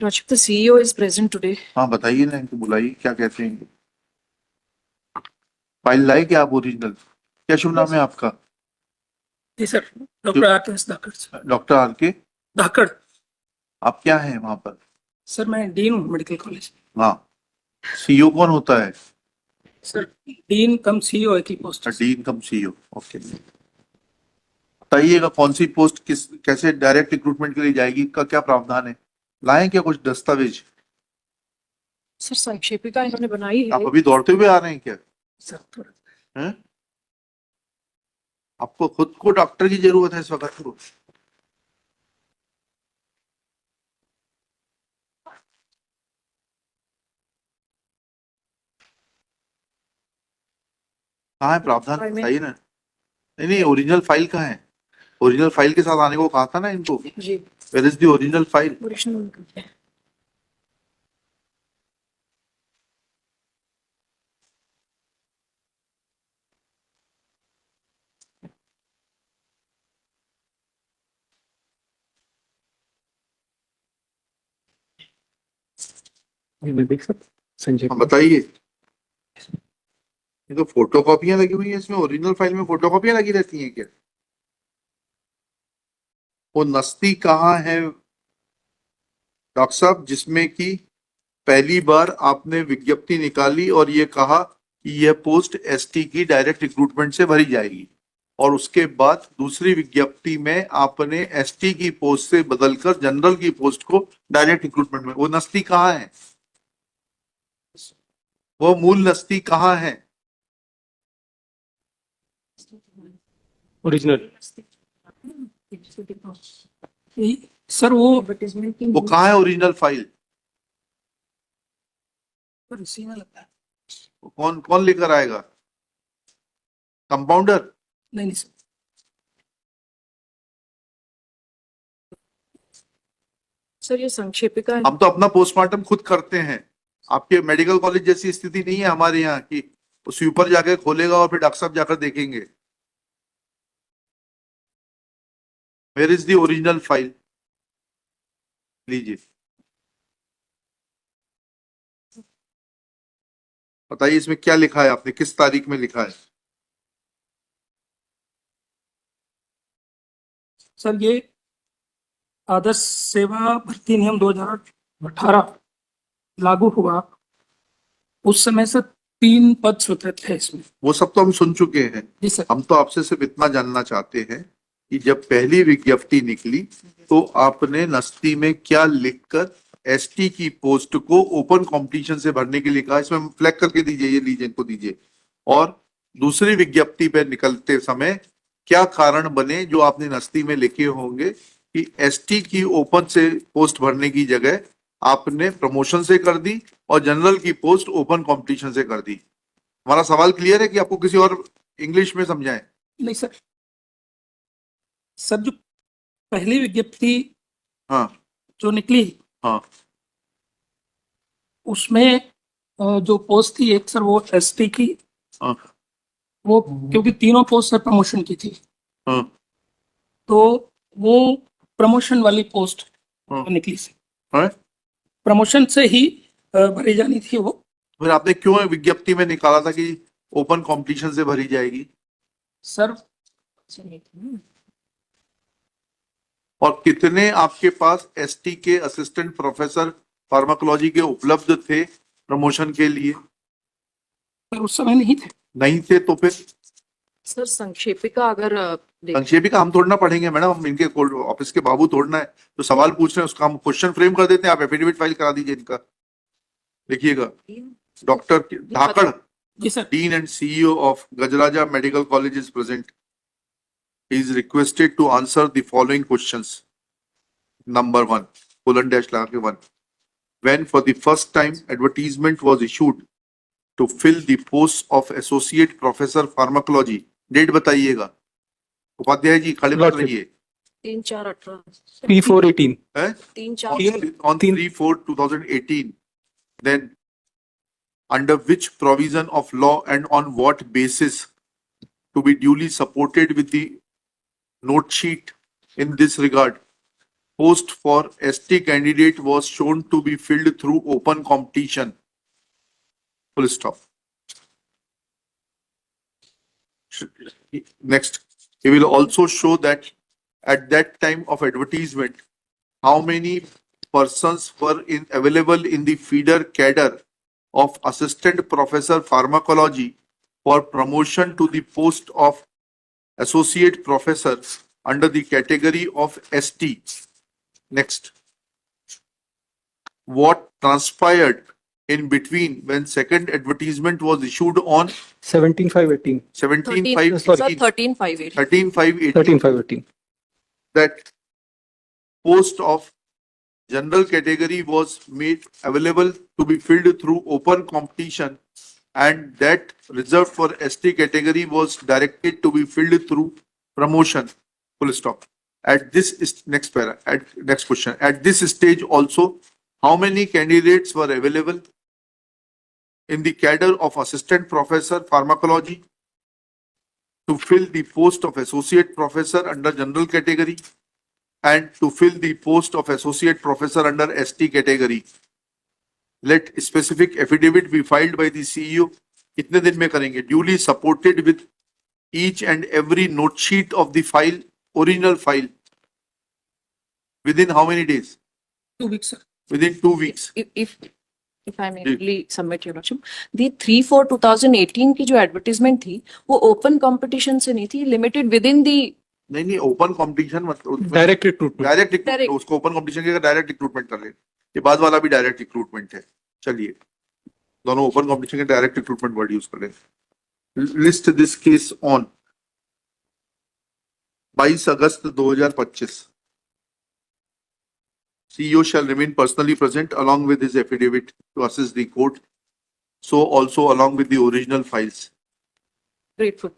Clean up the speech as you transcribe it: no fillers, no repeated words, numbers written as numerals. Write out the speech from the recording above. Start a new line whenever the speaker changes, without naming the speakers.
Rajat, the CEO is present today.
हाँ बताइए ना, इनको बुलाइए, क्या कहते हैं? फाइल लाए क्या आप ओरिजिनल? क्या शुभ नाम है आपका?
जी सर, डॉक्टर आर.के. धाकड़ सर।
डॉक्टर आर.के.
धाकड़
आप क्या हैं वहां पर?
सर, मैं डीन हूँ मेडिकल कॉलेज।
हाँ, सीईओ कौन होता है?
सर, डीन कम सीईओ की पोस्ट है।
डीन कम सीईओ, ओके। बताइएगा कौन सी पोस्ट किस कैसे डायरेक्ट रिक्रूटमेंट के लिए जाएगी, का क्या प्रावधान है? लाए क्या कुछ दस्तावेज?
सर संक्षेपिका इन्होंने बनाई है।
आप अभी दौड़ते हुए आ रहे हैं क्या?
सर थोड़ा
हैं? आपको खुद को डॉक्टर की जरूरत है इस वक्त को? कहाँ है प्रावधान, बताइए ना। नहीं नहीं, ओरिजिनल फाइल कहाँ है? ओरिजिनल फाइल के साथ आने को कहा था ना इनको।
जी
where is the original file?
Original.
मैं देख सकता संजय
हाँ बताइए। ये तो फोटो कॉपियां लगी हुई है इसमें, ओरिजिनल फाइल में फोटो कॉपियां लगी रहती हैं क्या? वो नस्ती कहाँ है डॉक्टर साहब, जिसमें कि पहली बार आपने विज्ञप्ति निकाली और ये कहा कि यह पोस्ट एसटी की डायरेक्ट रिक्रूटमेंट से भरी जाएगी, और उसके बाद दूसरी विज्ञप्ति में आपने एसटी की पोस्ट से बदलकर जनरल की पोस्ट को डायरेक्ट रिक्रूटमेंट में, वो नस्ती कहाँ है? वो मूल नस्ती कहाँ है?
ओरिजिनल सर वो
कहाँ है ओरिजिनल फाइल?
उसी में लगता है।
कौन कौन लेकर आएगा? कंपाउंडर?
नहीं सर,
सर ये संक्षेपिका है।
हम तो अपना पोस्टमार्टम खुद करते हैं। आपके मेडिकल कॉलेज जैसी स्थिति नहीं है हमारे यहाँ की स्वीपर जाकर खोलेगा और फिर डॉक्टर साहब जाकर देखेंगे। Where is the original file? लीजिए, बताइए इसमें क्या लिखा है, आपने किस तारीख में लिखा है?
सर ये आदर्श सेवा भर्ती नियम 2018 लागू हुआ, उस समय से 3 पद स्वीकृत है इसमें।
वो सब तो हम सुन चुके हैं।
जी सर।
हम तो आपसे सिर्फ इतना जानना चाहते हैं कि जब पहली विज्ञप्ति निकली तो आपने नस्ती में क्या लिखकर एसटी की पोस्ट को ओपन कंपटीशन से भरने के लिए कहा? इसमें फ्लैग करके दीजिए, ये लीजिए, इनको दीजिए। और दूसरी विज्ञप्ति पे निकलते समय क्या कारण बने जो आपने नस्ती में लिखे होंगे कि एसटी की ओपन से पोस्ट भरने की जगह आपने प्रमोशन से कर दी और जनरल की पोस्ट ओपन कंपटीशन से कर दी? हमारा सवाल क्लियर है कि आपको किसी और इंग्लिश में समझाएं?
नहीं सर, सर जो पहली विज्ञप्ति
हाँ
जो निकली
हाँ
उसमें जो पोस्ट थी एक सर वो एसटी की,
हाँ
वो क्योंकि तीनों पोस्ट सर प्रमोशन की थी,
हाँ
तो वो प्रमोशन वाली पोस्ट
हाँ।
निकली थी,
हाँ?
प्रमोशन से ही भरी जानी थी वो।
फिर आपने क्यों विज्ञप्ति में निकाला था कि ओपन कंपटीशन से भरी जाएगी?
सर
और कितने आपके पास एसटी के असिस्टेंट प्रोफेसर फार्माकोलॉजी के उपलब्ध थे प्रमोशन के लिए?
सर उस समय नहीं थे।
नहीं थे तो फिर
सर संक्षेपिका अगर
संक्षेपिका हम तोड़ना पड़ेंगे मैडम, हम इनके ऑफिस के बाबू तोड़ना है, तो सवाल पूछ रहे हैं उसका हम क्वेश्चन फ्रेम कर देते हैं, आप एफिडेविट फाइल करा दीजिए इनका। लिखिएगा, डॉक्टर धाकड़,
जी sir.
Dean and CEO of Gajaraja Medical College is present. He is requested to answer the following questions. Number 1, :1. When for the first time advertisement was issued to fill the post of Associate Professor Pharmacology, date बताइएगा। उपाध्याय जी खड़े मत रहिए।
3/4/18
P418
है
3/4
on 3/4/2018. Then under which provision of law and on what basis, to be duly supported with the note sheet in this regard? post for ST candidate was shown to be filled through open competition. Full stop. Next, he will also show that at that time of advertisement, how many persons were available in the feeder cadre of assistant professor pharmacology for promotion to the post of associate professor under the category of ST. Next, what transpired in between when second advertisement was issued on
17,518.
17/5/18,
Sir, 13,580.
13/5/18,
13,518.
that post of general category was made available to be filled through open competition, and that reserved for ST category was directed to be filled through promotion. Full stop. At this is next para. At next question. At this stage also, how many candidates were available in the cadre of assistant professor pharmacology to fill the post of associate professor under general category and to fill the post of associate professor under ST category? Let specific affidavit be filed by the CEO. कितने दिन में करेंगे? Duly supported with each and every note sheet of the file, original file. Within how many days?
2 weeks, sir.
Within 2 weeks.
If I may really submit your lordship, the 3/4/2018 की जो advertisement थी वो open competition से नहीं थी, limited with in दी
नहीं open competition मतलब
Direct recruitment.
Direct
Direct.
उसको ओपन कंपटीशन के डायरेक्ट रिक्रूटमेंट कर ले। ये बाद वाला भी डायरेक्ट रिक्रूटमेंट है। चलिए दोनों ओपन कंपटीशन के डायरेक्ट रिक्रूटमेंट वर्ड यूज कर ले। List this case on 22 August 2025। CEO shall remain personally present along with his affidavit to assist the court. So also along with the original files.
Grateful.